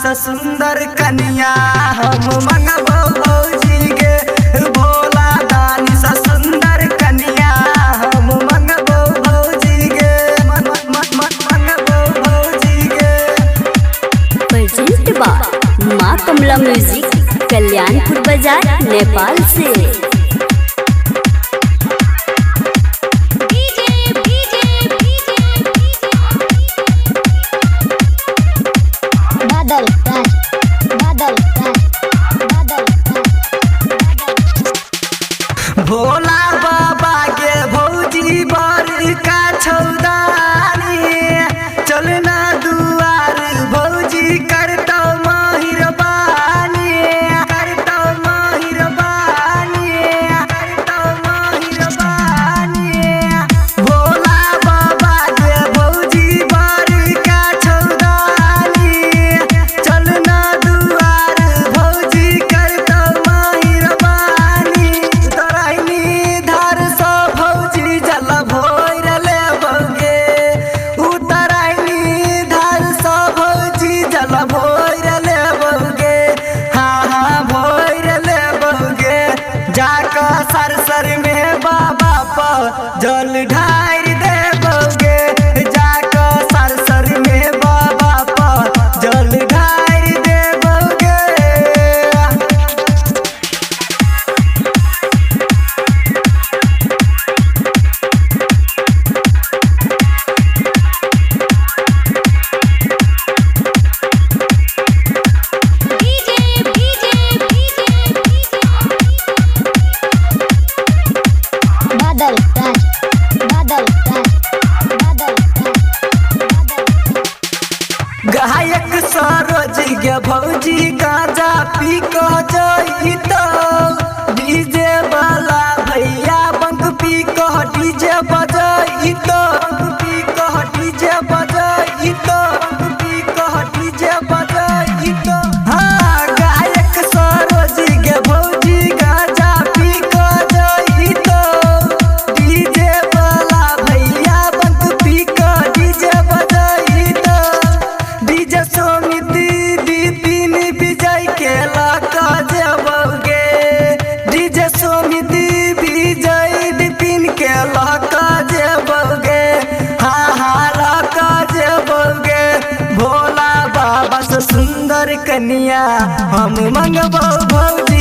से सुंदर कन्या हम मंगबो भौजी गे। भोला दानी से सुंदर कन्या हम मंगबो भौजी गे। मंगबो भौजी गे। प्रेजेंट बाय माँ कमला म्यूजिक, कल्याणपुर बाजार, नेपाल से। भोला बाबा के भौजी बड़ का छौदानी, चलना दुआर भौजी करतो महिरबानी, करतो महिरबानी, करतो महिरबानी। भोला बाबा के भौजी बड़ का छौदानी, चलना दुआर भौजी करतो महिरबानी। धार सो भौजी जल भोर ले बगे, उतराइनी धार सो भौजी जल भोर ले बगे। हाँ हाँ भोर ले बगे, जाकर सरसर में बाबा पर जल ढार दे बगे। जाकर सरसर में बाबा पर जल ढार दे बगे। गायक सरोज गे भौजी गांजा पी के जइतो, डीजे वाला भैया बंक पी के डीजे बजइतो, पी के डीजे बजइतो, पी के डीजे बजइतो। हाँ गायक सरोज गे भौजी गांजा पी के जइतो, डीजे वाला भैया बंक पी के डीजे बजइतो। डीजे समिति बिपिन विजय के लका जेबगे, डीजे समिति विजय बिपिन के लका जेबगे। हाँ हाँ लका जेबगे। भोला बाबा से सुंदर कन्या हम मंगबो भौजी।